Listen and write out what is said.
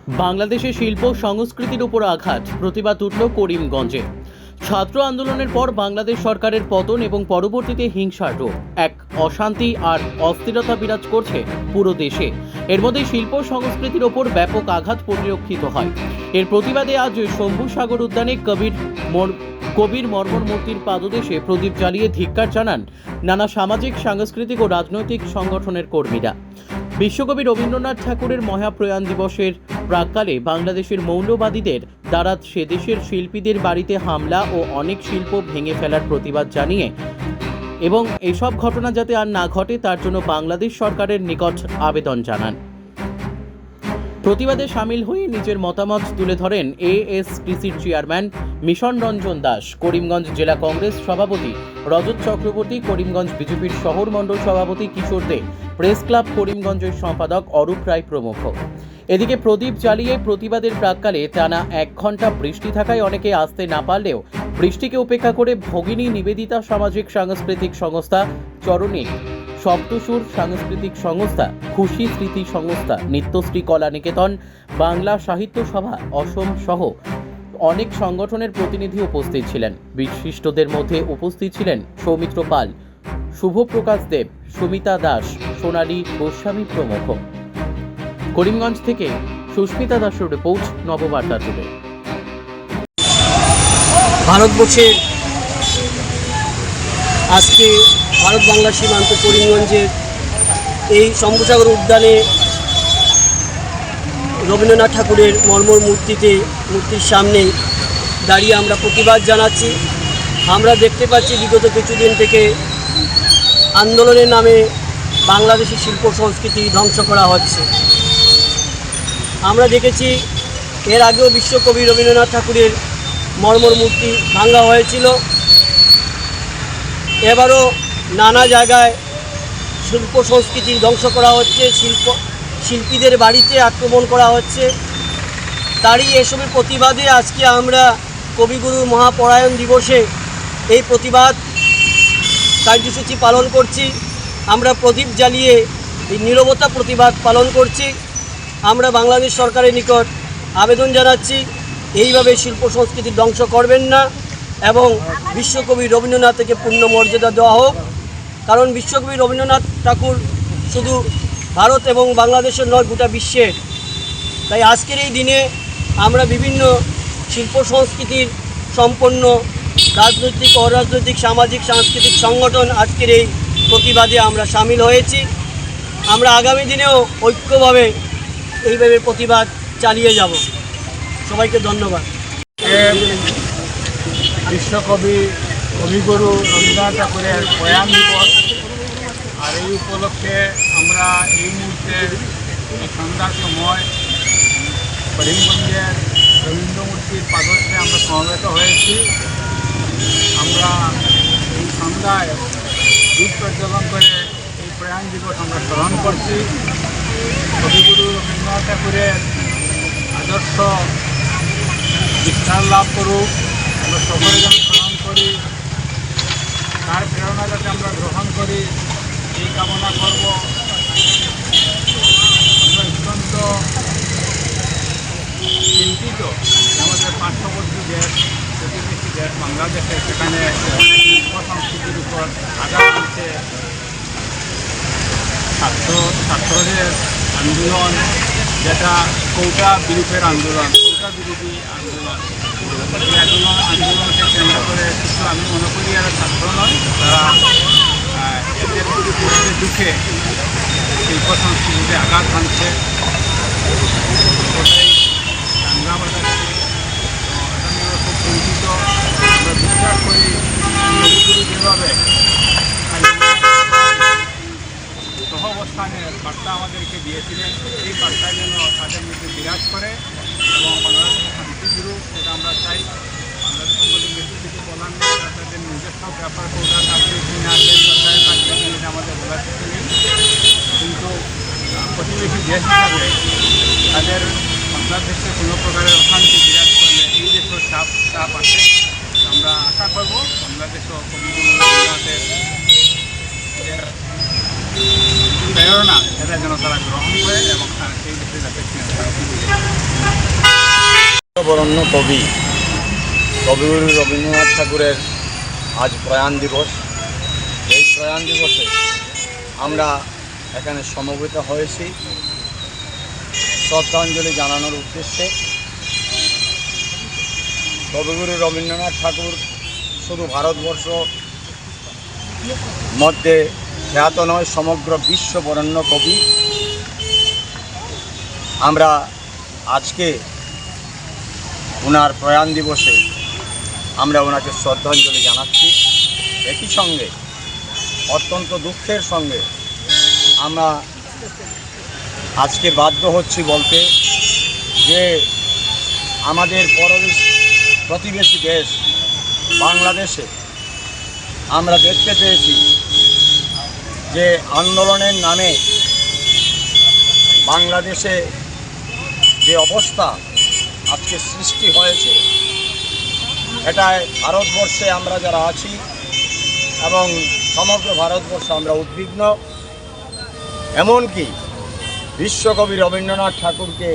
বাংলাদেশে শিল্প সংস্কৃতির উপর আঘাত, প্রতিবাদ উঠল করিমগঞ্জে। ছাত্র আন্দোলনের পর বাংলাদেশ সরকারের পতন এবং পরবর্তীতে হিংসার রূপ, এক অশান্তি আর অস্থিরতা বিরাজ করছে পুরো দেশে। এর মধ্যে শিল্প সংস্কৃতির ওপর ব্যাপক আঘাত পরিলক্ষিত হয়। এর প্রতিবাদে আজ শম্ভুসাগর উদ্যানে কবির মর্মর মূর্তির পাদদেশে প্রদীপ জ্বালিয়ে ধিক্কার জানান নানা সামাজিক, সাংস্কৃতিক ও রাজনৈতিক সংগঠনের কর্মীরা। বিশ্বকবি রবীন্দ্রনাথ ঠাকুরের মহাপ্রয়াণ দিবসের প্রাক্কালে বাংলাদেশের মৌলবাদীদের দ্বারা সে দেশের শিল্পীদের বাড়িতে হামলা ও অনেক শিল্প ভেঙে ফেলার প্রতিবাদ জানিয়ে এবং এসব ঘটনা যাতে আর না ঘটে তার জন্য বাংলাদেশ সরকারের নিকট আবেদন জানান। প্রতিবাদে সামিল হয়ে নিজের মতামত তুলে ধরেন এএসটিসির চেয়ারম্যান মিশন রঞ্জন দাস, করিমগঞ্জ জেলা কংগ্রেস সভাপতি রজত চক্রবর্তী, করিমগঞ্জ বিজেপির শহর মণ্ডল সভাপতি কিশোর দে, প্রেস ক্লাব করিমগঞ্জের সম্পাদক অরূপ রায় প্রমুখ। এদিকে প্রদীপ জ্বালিয়ে প্রতিবাদের প্রাক্কালে টানা 1 ঘন্টা বৃষ্টি থাকায় অনেকে আসতে না পারলেও বৃষ্টিকে উপেক্ষা করে ভগিনী নিবেদিতা সামাজিক সাংস্কৃতিক সংস্থা, চরণিক সপ্তসুর সাংস্কৃতিক সংস্থা, খুশি স্মৃতি সংস্থা, নিত্যশ্রী কলা নিকেতন, বাংলা সাহিত্য সভা, অসম সহ অনেক সংগঠনের প্রতিনিধি উপস্থিত ছিলেন। বিশিষ্টদের মধ্যে উপস্থিত ছিলেন সৌমিত্র পাল, শুভপ্রকাশ দেব, সুমিতা দাস, সোনালী গোস্বামী প্রমুখ। করিমগঞ্জ থেকে সুস্মিতা দাসের রিপোর্ট, নববার্তা টুডে। ভারতবর্ষের আজকে ভারত বাংলা সীমান্ত করিমগঞ্জের এই শম্ভুসাগর উদ্যানে রবীন্দ্রনাথ ঠাকুরের মর্মর মূর্তির সামনে দাঁড়িয়ে আমরা প্রতিবাদ জানাচ্ছি। আমরা দেখতে পাচ্ছি বিগত কিছুদিন থেকে আন্দোলনের নামে বাংলাদেশের শিল্প সংস্কৃতি ধ্বংস করা হচ্ছে। আমরা দেখেছি এর আগেও বিশ্বকবি রবীন্দ্রনাথ ঠাকুরের মর্মর মূর্তি ভাঙা হয়েছিল। এবারও নানা জায়গায় শিল্প সংস্কৃতি ধ্বংস করা হচ্ছে, শিল্পীদের বাড়িতে আক্রমণ করা হচ্ছে। তারই এসবের প্রতিবাদে আজকে আমরা কবিগুরুর মহাপ্রয়াণ দিবসে এই প্রতিবাদ কার্যসূচি পালন করছি। আমরা প্রদীপ জ্বালিয়ে এই নীরবতা প্রতিবাদ পালন করছি। আমরা বাংলাদেশ সরকারের নিকট আবেদন জানাচ্ছি, এইভাবে শিল্প সংস্কৃতি ধ্বংস করবেন না এবং বিশ্বকবি রবীন্দ্রনাথকে পূর্ণ মর্যাদা দেওয়া হোক। কারণ বিশ্বকবি রবীন্দ্রনাথ ঠাকুর শুধু ভারত এবং বাংলাদেশের নয়, গোটা বিশ্বের। তাই আজকের এই দিনে আমরা বিভিন্ন শিল্প সংস্কৃতির সম্পন্ন রাজনৈতিক, অরাজনৈতিক, সামাজিক, সাংস্কৃতিক সংগঠন আজকের এই প্রতিবাদে আমরা সামিল হয়েছি। আমরা আগামী দিনেও ঐক্যভাবে এইভাবে প্রতিবাদ চালিয়ে যাব। সবাইকে ধন্যবাদ। বিশ্বকবি কবিগুরু রবীন্দ্রনাথ ঠাকুরের প্রয়াণ দিবস, আর এই উপলক্ষে আমরা এই মুহূর্তে সন্ধ্যার সময় করিমগঞ্জের রবীন্দ্র মূর্তির পাদদেশে আমরা সমবেত হয়েছি। আমরা এই সন্ধ্যায় দীপ প্রজ্বলন করে এই প্রয়াণ দিবস আমরা স্মরণ করছি। কবিগুরু রবীন্দ্রনাথ ঠাকুরের আদর্শ বিস্তার লাভ করুক, আমরা সকলে যেন স্মরণ করি, তার প্রেরণা যাতে আমরা গ্রহণ করি এই কামনা করব। আমরা অত্যন্ত চিন্তিত আমাদের পার্শ্ববর্তী দেশ, প্রতিবেশী দেশ বাংলাদেশে, সেখানে শিল্প সংস্কৃতির উপর আঘাত হচ্ছে। ছাত্রদের আন্দোলন, যেটা কৌটা বিরূপের আন্দোলন, কৌটা বিরোধী আন্দোলন, এই আন্দোলনকে কেন্দ্র করে কিছু, আমি মনে করি এরা ছাত্র নয়, তারা এদের দুঃখে শিল্প সংস্কৃতিতে আঘাত হানছে। ওটাই দাঙ্গা বাজাচ্ছে। আমরা খুব চিন্তিত। আমরা বিশ্বাস করি যেভাবে সহাবস্থানের বার্তা আমাদেরকে দিয়েছিলেন, এই বার্তা যেন তাদের মধ্যে বিরাজ করে এবং বাংলাদেশের শান্তি বিরূপ, এটা আমরা চাই। বাংলাদেশ সম্বন্ধে বেশি কিছু বলার নেই, তাদের নিজস্ব ব্যাপার কোটা থাকবে কিনা, সরকারের থাকবে কিনা আমাদের বলার কিছু নেই। কিন্তু প্রতিবেশী দেশ হিসাবে তাদের বাংলাদেশে কোনো প্রকারের অশান্তি বিরাজ করলে এই দেশেও চাপ আছে। আমরা আশা করব বাংলাদেশও কবিগুরু রবীন্দ্রনাথের প্রেরণা এটা যেন তারা গ্রহণ করে এবং সেই দেশে যাতে বরণ্য কবি কবিগুরু রবীন্দ্রনাথ ঠাকুরের আজ প্রয়াণ দিবস। এই প্রয়াণ দিবসে আমরা এখানে সমবেত হয়েছি শ্রদ্ধাঞ্জলি জানানোর উদ্দেশ্যে। কবিগুরু রবীন্দ্রনাথ ঠাকুর শুধু ভারতবর্ষ মধ্যে খ্যাত নয়, সমগ্র বিশ্ব বরেণ্য কবি। আমরা আজকে ওনার প্রয়াণ দিবসে আমরা ওনাকে শ্রদ্ধাঞ্জলি জানাচ্ছি। একই সঙ্গে অত্যন্ত দুঃখের সঙ্গে আমরা আজকে বাধ্য হচ্ছি বলতে যে আমাদের প্রতিবেশী দেশ বাংলাদেশে আমরা দেখতে পেয়েছি যে আন্দোলনের নামে বাংলাদেশে যে অবস্থা আজকে সৃষ্টি হয়েছে, এটাই ভারতবর্ষে আমরা যারা আছি এবং সমগ্র ভারতবর্ষে আমরা উদ্বিগ্ন। এমনকি বিশ্বকবি রবীন্দ্রনাথ ঠাকুরকে